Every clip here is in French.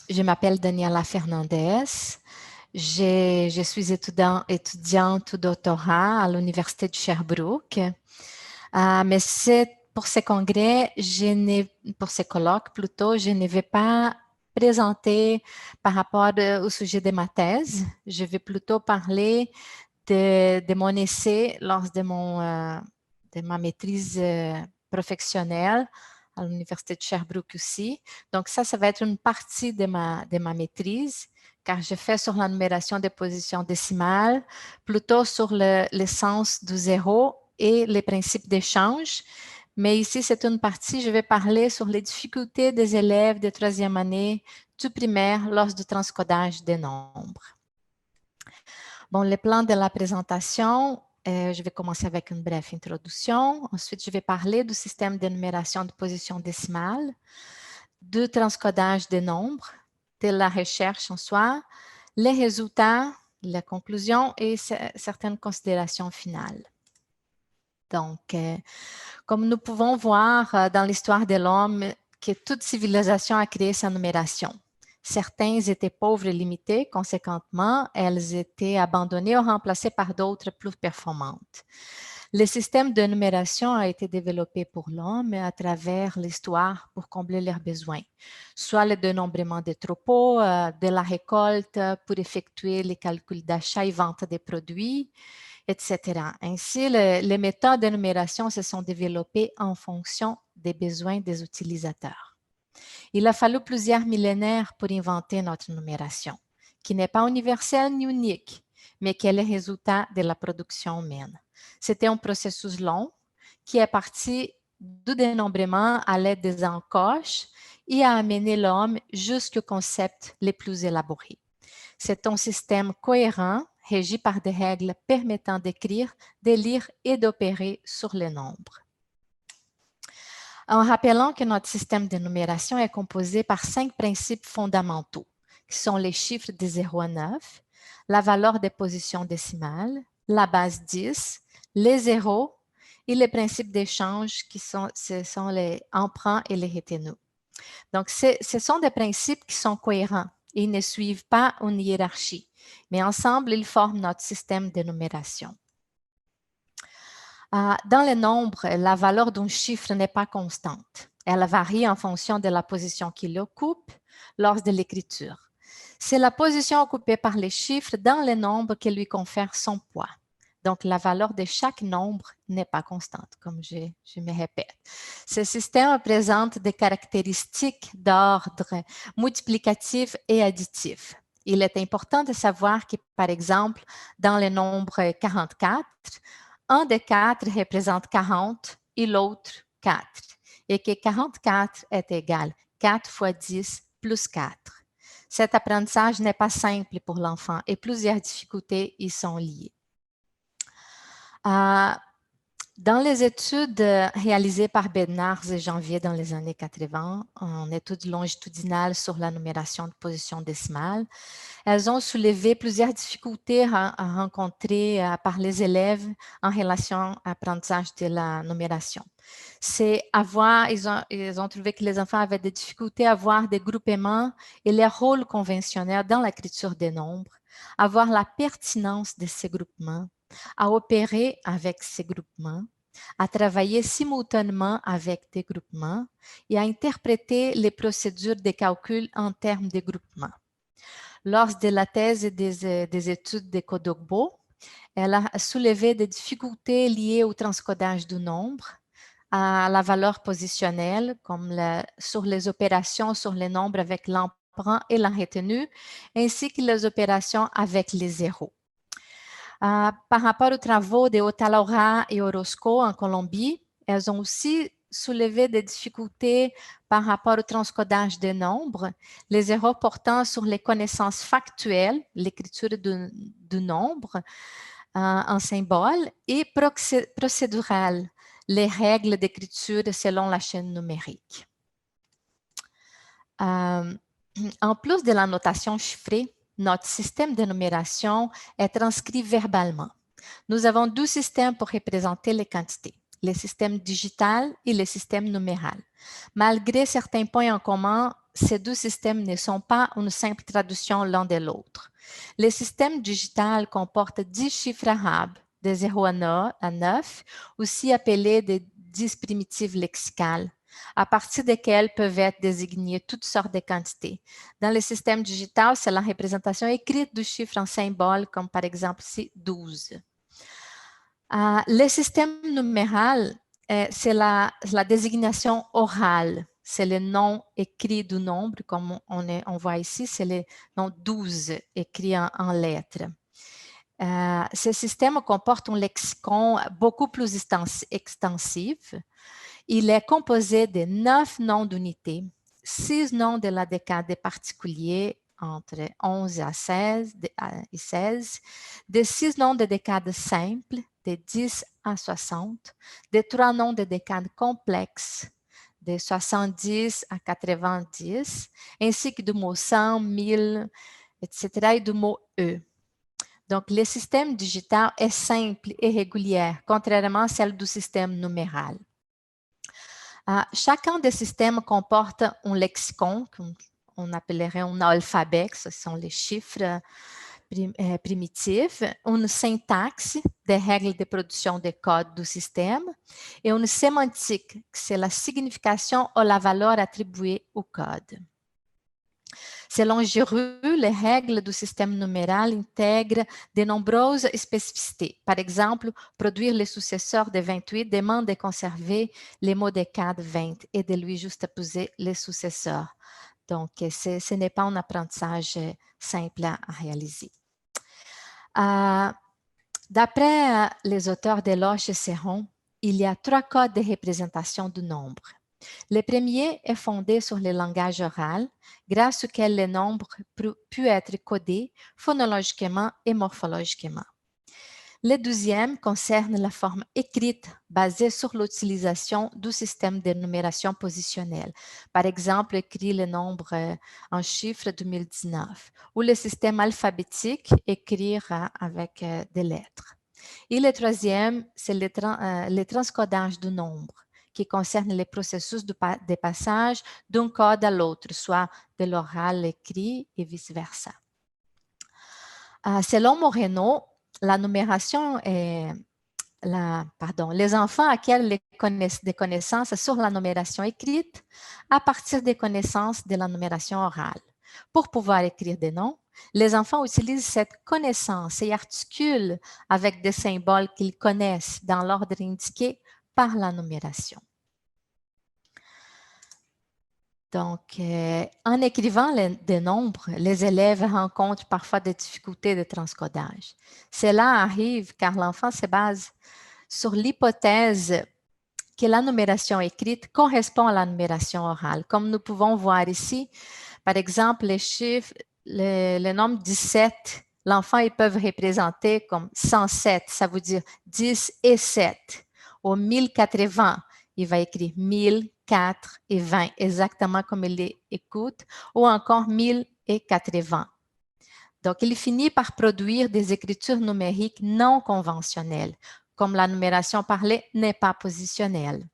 Je m'appelle Daniela Fernandez. Je suis étudiante au doctorat à l'Université de Sherbrooke. Mais pour ce congrès, pour ce colloque plutôt, je ne vais pas présenter par rapport au sujet de ma thèse. Je vais plutôt parler de mon essai lors de ma maîtrise professionnelle à l'Université de Sherbrooke aussi. Donc ça va être une partie de ma maîtrise, car je fais sur la numération des positions décimales, plutôt sur le sens du zéro et les principes d'échange. Mais ici, c'est une partie, je vais parler sur les difficultés des élèves de troisième année du primaire lors du transcodage des nombres. Bon, le plan de la présentation, je vais commencer avec une brève introduction. Ensuite, je vais parler du système de numération de position décimale, du transcodage des nombres, de la recherche en soi, les résultats, la conclusion et certaines considérations finales. Donc, comme nous pouvons voir dans l'histoire de l'homme, que toute civilisation a créé sa numération. Certains étaient pauvres et limités, conséquemment, elles étaient abandonnées ou remplacées par d'autres plus performantes. Le système de numération a été développé pour l'homme à travers l'histoire pour combler leurs besoins, soit le dénombrement des troupeaux, de la récolte pour effectuer les calculs d'achat et vente des produits, etc. Ainsi, les méthodes de numération se sont développées en fonction des besoins des utilisateurs. Il a fallu plusieurs millénaires pour inventer notre numération, qui n'est pas universelle ni unique, mais qui est le résultat de la production humaine. C'était un processus long qui est parti du dénombrement à l'aide des encoches et a amené l'homme jusqu'aux concepts les plus élaborés. C'est un système cohérent, régi par des règles permettant d'écrire, de lire et d'opérer sur les nombres. En rappelant que notre système de numération est composé par 5 principes fondamentaux, qui sont les chiffres de 0 à 9, la valeur des positions décimales, la base 10, les zéros et les principes d'échange ce sont les emprunts et les retenues. Donc, ce sont des principes qui sont cohérents et ils ne suivent pas une hiérarchie, mais ensemble, ils forment notre système de numération. Dans les nombres, la valeur d'un chiffre n'est pas constante. Elle varie en fonction de la position qu'il occupe lors de l'écriture. C'est la position occupée par les chiffres dans les nombres qui lui confère son poids. Donc, la valeur de chaque nombre n'est pas constante, comme je me répète. Ce système présente des caractéristiques d'ordre multiplicatif et additif. Il est important de savoir que, par exemple, dans le nombre 44, un des 4 représente 40 et l'autre 4, et que 44 est égal 4 fois 10 plus 4. Cet apprentissage n'est pas simple pour l'enfant et plusieurs difficultés y sont liées. Dans les études réalisées par Bednarz et Janvier dans les années 80, en études longitudinales sur la numération de position décimale, elles ont soulevé plusieurs difficultés à rencontrer par les élèves en relation à l'apprentissage de la numération. Ils ont trouvé que les enfants avaient des difficultés à voir des groupements et les rôles conventionnels dans l'écriture des nombres, à voir la pertinence de ces groupements, à opérer avec ces groupements, à travailler simultanément avec des groupements et à interpréter les procédures de calcul en termes de groupements. Lors de la thèse des études de Kodogbo, elle a soulevé des difficultés liées au transcodage du nombre, à la valeur positionnelle, comme sur les opérations sur les nombres avec l'emprunt et la retenue, ainsi que les opérations avec les zéros. Par rapport aux travaux de Otalaura et Orozco en Colombie, elles ont aussi soulevé des difficultés par rapport au transcodage des nombres, les erreurs portant sur les connaissances factuelles, l'écriture du nombre en symbole, et procédurales, les règles d'écriture selon la chaîne numérique. En plus de la notation chiffrée, notre système de numération est transcrit verbalement. Nous avons 2 systèmes pour représenter les quantités, le système digital et le système numéral. Malgré certains points en commun, ces deux systèmes ne sont pas une simple traduction l'un de l'autre. Le système digital comporte 10 chiffres arabes, de 0 à 9, aussi appelés des 10 primitives lexicales, à partir desquelles peuvent être désignées toutes sortes de quantités. Dans le système digital, c'est la représentation écrite du chiffre en symbole, comme par exemple ici 12. Le système numéral, c'est la désignation orale. C'est le nom écrit du nombre, comme on voit ici, c'est le nom 12 écrit en lettres. Ce système comporte un lexicon beaucoup plus extensif. Il est composé de 9 noms d'unités, 6 noms de la décade particuliers entre 11 et 16, de 6 noms de décades simples, de 10 à 60, de 3 noms de décades complexes, de 70 à 90, ainsi que du mot 100, 1000, etc., et du mot E. Donc, le système digital est simple et régulier, contrairement à celle du système numéral. Chacun des systèmes comporte un lexicon, qu'on appellerait un alphabet, ce sont les chiffres primitifs, une syntaxe, des règles de production de code du système, et une sémantique, c'est la signification ou la valeur attribuée au code. Selon Giroux, les règles du système numéral intègrent de nombreuses spécificités. Par exemple, produire le successeur de 28 demande de conserver les mots de code 20 et de lui juxtaposer les successeurs. Donc, ce n'est pas un apprentissage simple à réaliser. D'après les auteurs Deloche et Serron, il y a 3 codes de représentation du nombre. Le premier est fondé sur le langage oral, grâce auquel le nombre peut être codé phonologiquement et morphologiquement. Le deuxième concerne la forme écrite basée sur l'utilisation du système de numération positionnelle. Par exemple, écrire le nombre en chiffres 2019 ou le système alphabétique, écrire avec des lettres. Et le troisième, c'est le transcodage du nombre, qui concerne les processus de passage d'un code à l'autre, soit de l'oral écrit et vice-versa. Selon Moreno, la numération est les enfants acquièrent des connaissances sur la numération écrite à partir des connaissances de la numération orale. Pour pouvoir écrire des noms, les enfants utilisent cette connaissance et articulent avec des symboles qu'ils connaissent dans l'ordre indiqué par la numération. Donc, en écrivant des nombres, les élèves rencontrent parfois des difficultés de transcodage. Cela arrive car l'enfant se base sur l'hypothèse que la numération écrite correspond à la numération orale. Comme nous pouvons voir ici, par exemple, les chiffres, le nombre 17, l'enfant, ils peuvent représenter comme 107, ça veut dire 10 et 7. Au 1080, il va écrire 1000, 4 et 20, exactement comme il les écoute, ou encore 1080. Donc, il finit par produire des écritures numériques non conventionnelles, comme la numération parlée n'est pas positionnelle.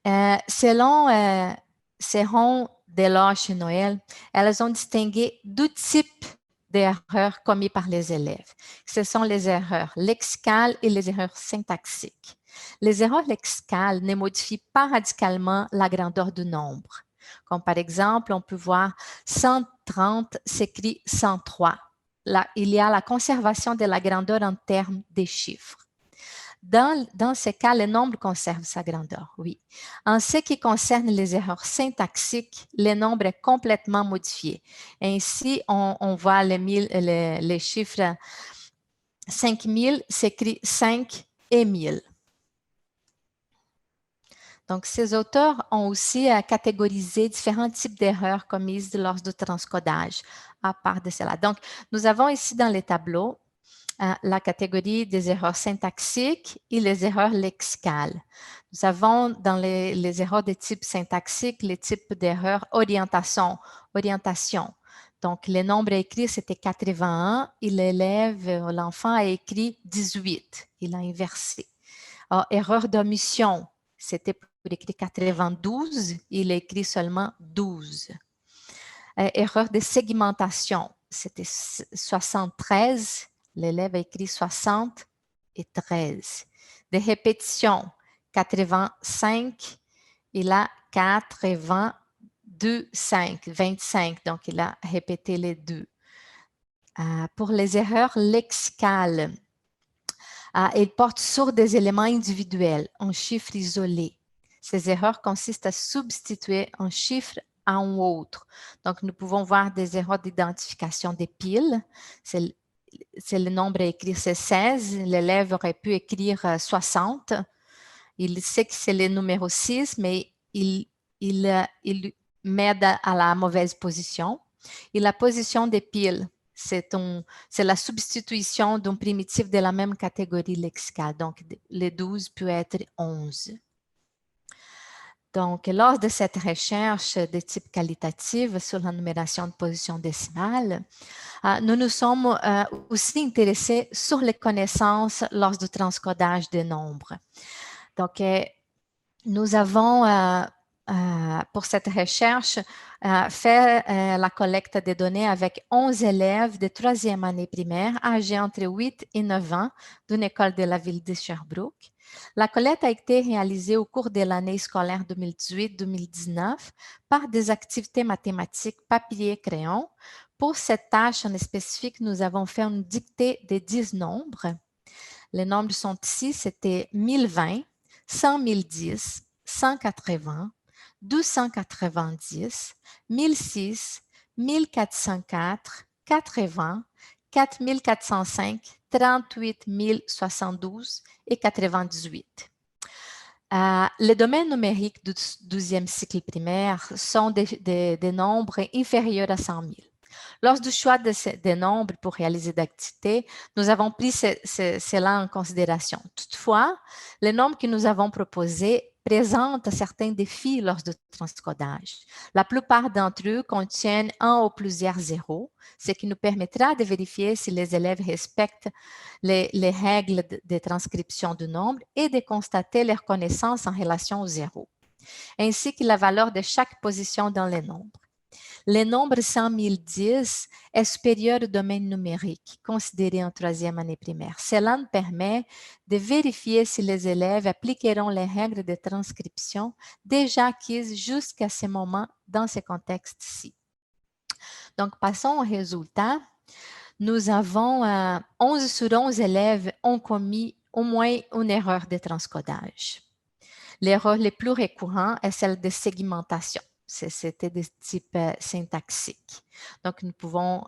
Selon Serron, Deloche et Noël, elles ont distingué deux types d'erreurs commises par les élèves. Ce sont les erreurs lexicales et les erreurs syntaxiques. Les erreurs lexicales ne modifient pas radicalement la grandeur du nombre. Comme par exemple, on peut voir 130 s'écrit 103. Là, il y a la conservation de la grandeur en termes des chiffres. Dans ce cas, le nombre conserve sa grandeur, oui. En ce qui concerne les erreurs syntaxiques, le nombre est complètement modifié. Ainsi, on voit les chiffres 5000 s'écrit 5 et 1000. Donc, ces auteurs ont aussi catégorisé différents types d'erreurs commises lors du transcodage, à part de cela. Donc, nous avons ici dans les tableaux la catégorie des erreurs syntaxiques et les erreurs lexicales. Nous avons dans les erreurs de type syntaxique les types d'erreurs orientation. Donc, le nombre écrit, c'était 81 et l'enfant a écrit 18. Il a inversé. Erreur d'omission, c'était écrit 92, il écrit seulement 12. Erreur de segmentation, c'était 73, l'élève a écrit 60 et 13. De répétition, 85, il a 82, 5, 25, donc il a répété les deux. Pour les erreurs lexicales, il porte sur des éléments individuels, un chiffre isolé. Ces erreurs consistent à substituer un chiffre à un autre. Donc, nous pouvons voir des erreurs d'identification des piles. C'est le nombre à écrire, c'est 16. L'élève aurait pu écrire 60. Il sait que c'est le numéro 6, mais il met à la mauvaise position. Et la position des piles, c'est la substitution d'un primitif de la même catégorie lexicale. Donc, les 12 peut être 11. Donc, lors de cette recherche de type qualitative sur la numération de position décimale, nous nous sommes aussi intéressés sur les connaissances lors du transcodage des nombres. Donc, nous avons, pour cette recherche, fait la collecte des données avec 11 élèves de 3e année primaire âgés entre 8 et 9 ans d'une école de la ville de Sherbrooke. La collecte a été réalisée au cours de l'année scolaire 2018-2019 par des activités mathématiques papier-crayon. Pour cette tâche en spécifique, nous avons fait une dictée de 10 nombres. Les nombres sont ici, c'était 1020, 100 010, 180, 290, 1006, 1404, 80, 4405, 38 072 et 98. Les domaines numériques du 12e cycle primaire sont des nombres inférieurs à 100 000. Lors du choix des nombres pour réaliser d'activités, nous avons pris cela en considération. Toutefois, les nombres que nous avons proposés présentent certains défis lors du transcodage. La plupart d'entre eux contiennent un ou plusieurs zéros, ce qui nous permettra de vérifier si les élèves respectent les règles de transcription du nombre et de constater leur connaissance en relation aux zéros, ainsi que la valeur de chaque position dans les nombres. Le nombre 100 010 est supérieur au domaine numérique, considéré en 3e année primaire. Cela nous permet de vérifier si les élèves appliqueront les règles de transcription déjà acquises jusqu'à ce moment dans ce contexte-ci. Donc, passons au résultat. Nous avons 11 sur 11 élèves ont commis au moins une erreur de transcodage. L'erreur la plus récurrente est celle de segmentation. C'était de type syntaxique. Donc, nous pouvons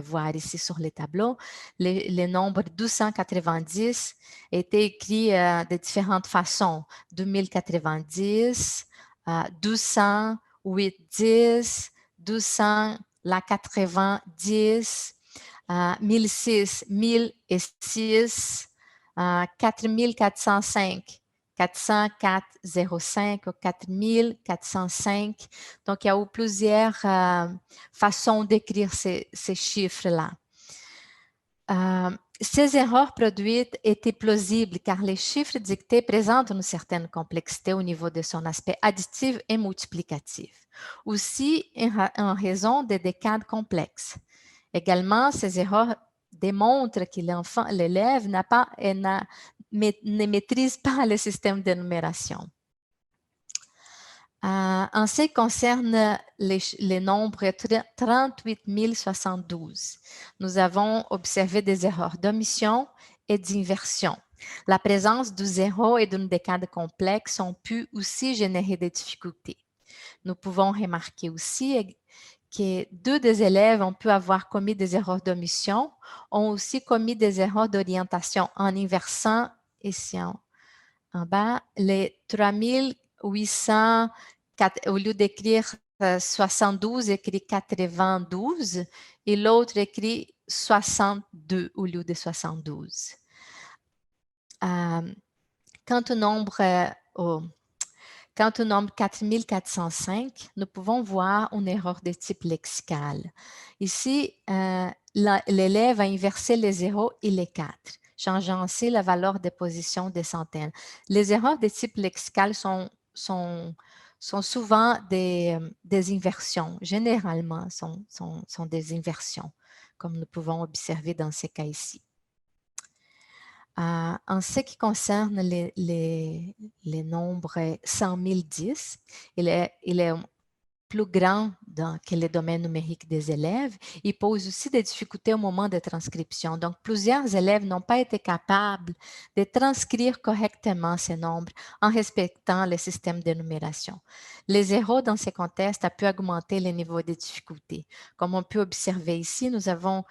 voir ici sur le tableau, le nombre 290 était écrit de différentes façons. 2090, 200, 810, 200, la 90, 1006, 1006, 4405. 40405 ou 4405. Donc, il y a eu plusieurs façons d'écrire ces chiffres-là. Ces erreurs produites étaient plausibles car les chiffres dictés présentent une certaine complexité au niveau de son aspect additif et multiplicatif. Aussi, en raison des décades complexes. Également, ces erreurs démontrent que l'élève ne maîtrise pas le système de numération. En ce qui concerne les nombres 38 072, nous avons observé des erreurs d'omission et d'inversion. La présence du zéro et d'une décade complexe ont pu aussi générer des difficultés. Nous pouvons remarquer aussi que 2 des élèves ont pu avoir commis des erreurs d'omission, ont aussi commis des erreurs d'orientation en inversant ici en bas, les 3800, au lieu d'écrire 72, écrit 92 et l'autre écrit 62 au lieu de 72. Quant au nombre 4405, nous pouvons voir une erreur de type lexical. Ici, l'élève a inversé les 0 et les 4, changeant ainsi la valeur de position des centaines. Les erreurs de type lexical sont sont souvent des inversions. Généralement, sont des inversions, comme nous pouvons observer dans ces cas ici. En ce qui concerne les nombres 100 010, il est plus grand que les domaines numériques des élèves. Il pose aussi des difficultés au moment de transcription. Donc, plusieurs élèves n'ont pas été capables de transcrire correctement ces nombres en respectant le système de numération. Les zéros dans ces contextes a pu augmenter les niveaux de difficulté. Comme on peut observer ici, nous avons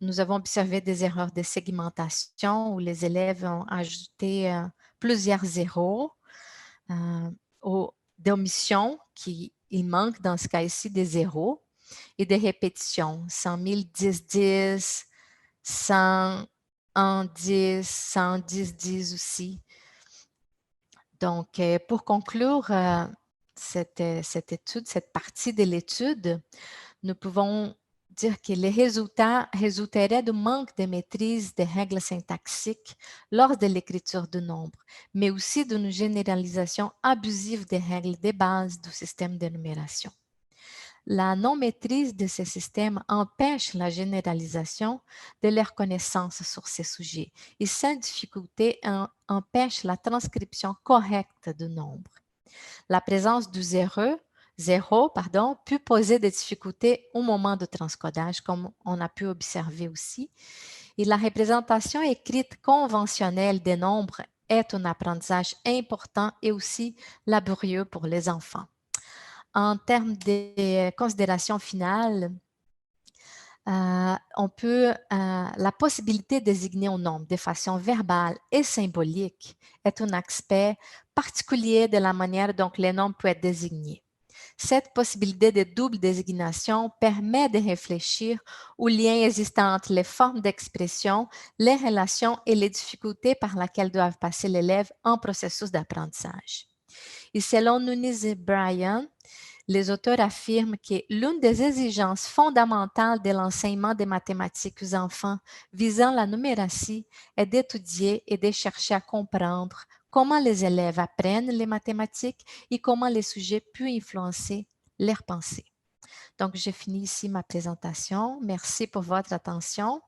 observé des erreurs de segmentation où les élèves ont ajouté plusieurs zéros d'omission, il manque dans ce cas ici des zéros, et des répétitions, 100 000, 10, 10, 100, 1, 10, 110, 10 aussi. Donc, pour conclure cette étude, cette partie de l'étude, nous pouvons dire que les résultats résulteraient du manque de maîtrise des règles syntaxiques lors de l'écriture de nombres, mais aussi d'une généralisation abusive des règles de base du système de numération. La non-maîtrise de ces systèmes empêche la généralisation de leurs connaissances sur ces sujets et cette difficulté empêche la transcription correcte du nombre. La présence du zéro peut poser des difficultés au moment du transcodage, comme on a pu observer aussi. Et la représentation écrite conventionnelle des nombres est un apprentissage important et aussi laborieux pour les enfants. En termes de considérations finales, la possibilité de désigner un nombre de façon verbale et symbolique est un aspect particulier de la manière dont les nombres peuvent être désignés. Cette possibilité de double désignation permet de réfléchir aux liens existants entre les formes d'expression, les relations et les difficultés par lesquelles doivent passer l'élève en processus d'apprentissage. Et selon Nunes et Bryan, les auteurs affirment que l'une des exigences fondamentales de l'enseignement des mathématiques aux enfants visant la numératie est d'étudier et de chercher à comprendre comment les élèves apprennent les mathématiques et comment les sujets peuvent influencer leurs pensées. Donc, j'ai fini ici ma présentation. Merci pour votre attention.